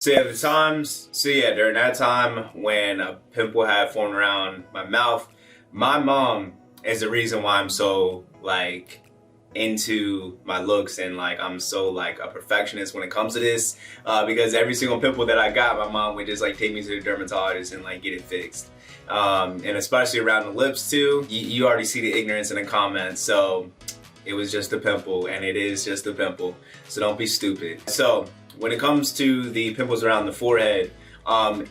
During that time when a pimple had formed around my mouth, my mom is the reason why I'm so into my looks and I'm so a perfectionist when it comes to this, because every single pimple that I got, my mom would just take me to the dermatologist and get it fixed. And especially around the lips too, you already see the ignorance in the comments. So it was just a pimple, and it is just a pimple, so don't be stupid. So when it comes to the pimples around the forehead,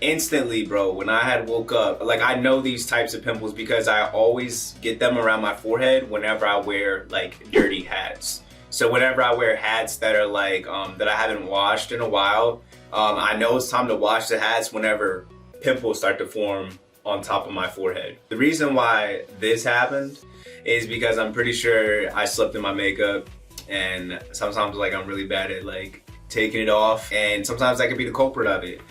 instantly, bro, when I had woke up, I know these types of pimples because I always get them around my forehead whenever I wear dirty hats. So whenever I wear hats that are that I haven't washed in a while, I know it's time to wash the hats whenever pimples start to form on top of my forehead. The reason why this happened is because I'm pretty sure I slept in my makeup, and sometimes I'm really bad at taking it off, and sometimes that could be the culprit of it.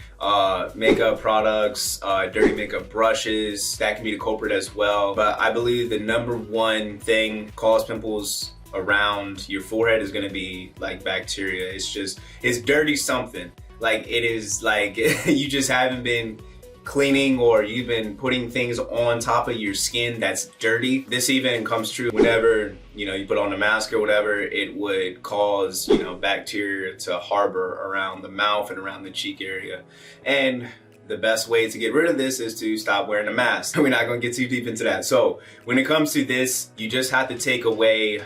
Makeup products, dirty makeup brushes, that can be the culprit as well. But I believe the number one thing cause pimples around your forehead is gonna be bacteria. It's dirty something. It is you just haven't been cleaning, or you've been putting things on top of your skin that's dirty. This even comes true whenever you put on a mask or whatever. It would cause bacteria to harbor around the mouth and around the cheek area. And the best way to get rid of this is to stop wearing a mask. We're not going to get too deep into that. So when it comes to this, you just have to take away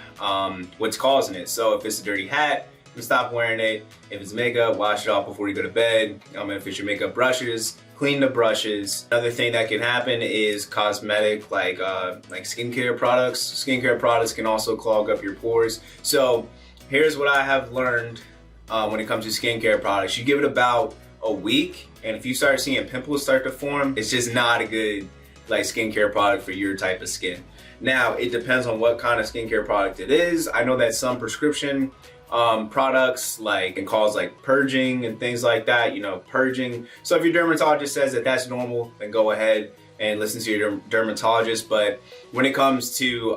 what's causing it. So if it's a dirty hat, you stop wearing it. If it's makeup, wash it off before you go to bed. If it's your makeup brushes, clean the brushes. Another thing that can happen is cosmetic, like skincare products. Skincare products can also clog up your pores. So here's what I have learned when it comes to skincare products. You give it about a week, and if you start seeing pimples start to form, it's just not a good skincare product for your type of skin. Now, it depends on what kind of skincare product it is. I know that some prescription products can cause purging and things like that, purging. So if your dermatologist says that that's normal, then go ahead and listen to your dermatologist. But when it comes to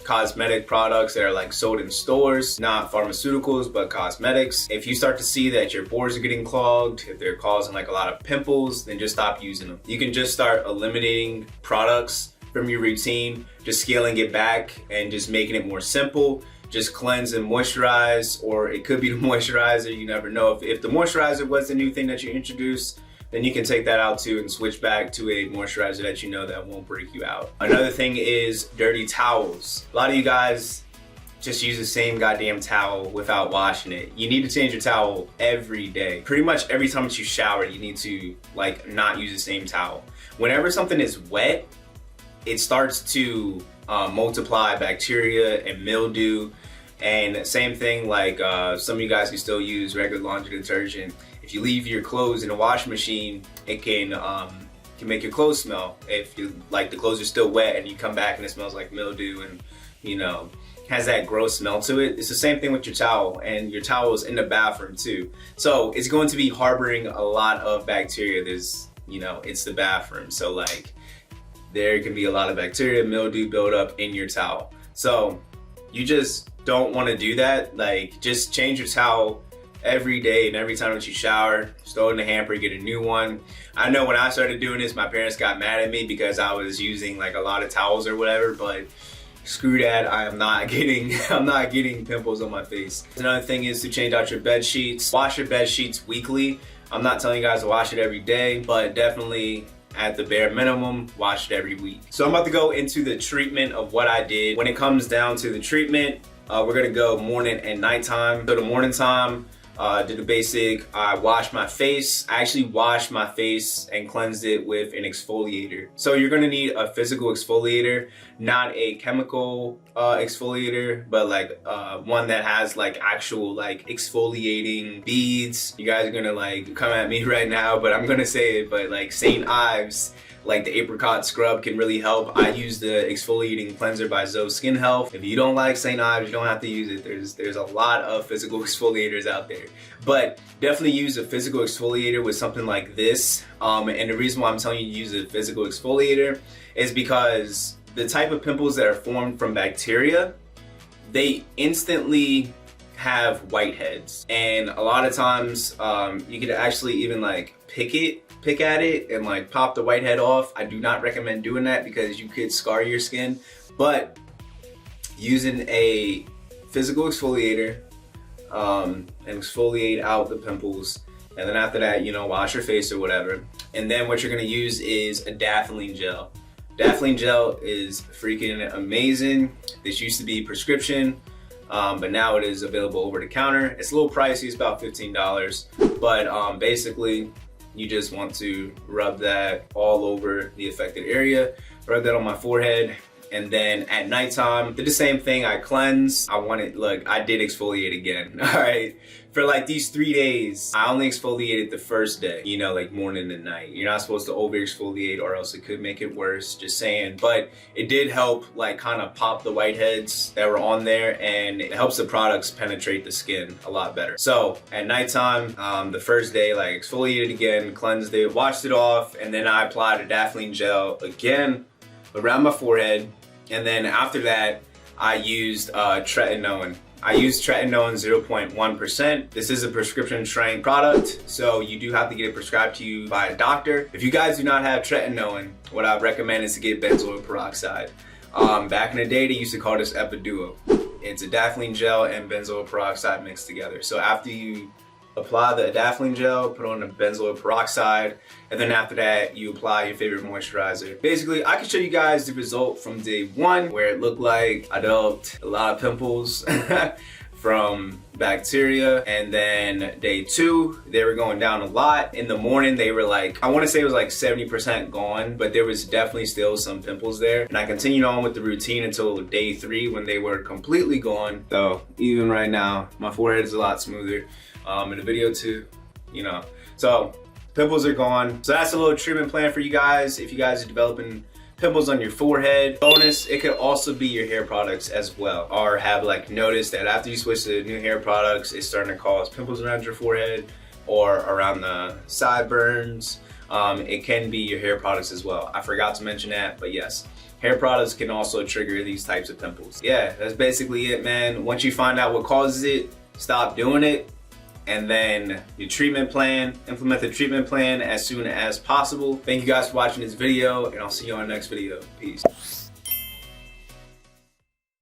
cosmetic products that are sold in stores, not pharmaceuticals, but cosmetics, if you start to see that your pores are getting clogged, if they're causing a lot of pimples, then just stop using them. You can just start eliminating products from your routine, just scaling it back and just making it more simple. Just cleanse and moisturize, or it could be the moisturizer. You never know. If the moisturizer was the new thing that you introduced, then you can take that out too and switch back to a moisturizer that that won't break you out. Another thing is dirty towels. A lot of you guys just use the same goddamn towel without washing it. You need to change your towel every day. Pretty much every time that you shower, you need to not use the same towel. Whenever something is wet, it starts to multiply bacteria and mildew. And same thing, some of you guys can still use regular laundry detergent. If you leave your clothes in a washing machine, it can make your clothes smell. If the clothes are still wet and you come back and it smells like mildew and has that gross smell to it. It's the same thing with your towel, and your towel is in the bathroom too. So it's going to be harboring a lot of bacteria. There's it's the bathroom, so there can be a lot of bacteria, mildew build up in your towel. So you just don't want to do that. Just change your towel every day, and every time that you shower, just throw it in the hamper, get a new one. I know when I started doing this, my parents got mad at me because I was using a lot of towels or whatever, but screw that. I'm not getting pimples on my face. Another thing is to change out your bed sheets. Wash your bed sheets weekly. I'm not telling you guys to wash it every day, but definitely at the bare minimum, wash it every week. So I'm about to go into the treatment of what I did. When it comes down to the treatment, we're gonna go morning and nighttime. So the morning time, did the basic, I washed my face. I actually washed my face and cleansed it with an exfoliator. So you're gonna need a physical exfoliator, not a chemical exfoliator, but one that has actual exfoliating beads. You guys are gonna come at me right now, but I'm gonna say it, but St. Ives, the apricot scrub can really help. I use the exfoliating cleanser by Zoe Skin Health. If you don't like St. Ives, you don't have to use it. There's a lot of physical exfoliators out there, but definitely use a physical exfoliator with something like this. And the reason why I'm telling you to use a physical exfoliator is because the type of pimples that are formed from bacteria, they instantly have whiteheads, and a lot of times you could actually even like pick at it and like pop the whitehead off. I do not recommend doing that because you could scar your skin, but using a physical exfoliator and exfoliate out the pimples, and then after that, you know, wash your face or whatever. And then what you're gonna use is adapalene gel. Adapalene gel is freaking amazing. This used to be prescription, but now it is available over the counter. It's a little pricey, it's about $15, but basically you just want to rub that all over the affected area. Rub that on my forehead, and then at nighttime, did the same thing. I cleanse. I did exfoliate again, all right? For like these 3 days, I only exfoliated the first day, you know, like morning and night. You're not supposed to over exfoliate or else it could make it worse, just saying. But it did help like kind of pop the whiteheads that were on there, and it helps the products penetrate the skin a lot better. So at nighttime, the first day, like exfoliated again, cleansed it, washed it off, and then I applied adapalene gel again around my forehead. And then after that, I used tretinoin. I use tretinoin 0.1%. This is a prescription strength product, so you do have to get it prescribed to you by a doctor. If you guys do not have tretinoin, what I recommend is to get benzoyl peroxide. Back in the day, they used to call this Epiduo. It's adapalene gel and benzoyl peroxide mixed together. So after you apply the adapalene gel, put on the benzoyl peroxide, and then after that, you apply your favorite moisturizer. Basically, I can show you guys the result from day 1, where it looked like I developed a lot of pimples from bacteria, and then day 2, they were going down a lot. In the morning, they were like, I wanna say it was like 70% gone, but there was definitely still some pimples there. And I continued on with the routine until day 3 when they were completely gone. So even right now, my forehead is a lot smoother. In the video too, you know. So pimples are gone. So that's a little treatment plan for you guys if you guys are developing pimples on your forehead. Bonus, it could also be your hair products as well, or have like noticed that after you switch to new hair products, it's starting to cause pimples around your forehead or around the sideburns. It can be your hair products as well. I forgot to mention that, but yes. Hair products can also trigger these types of pimples. Yeah, that's basically it, man. Once you find out what causes it, stop doing it. And then your treatment plan, implement the treatment plan as soon as possible. Thank you guys for watching this video, and I'll see you on the next video. Peace.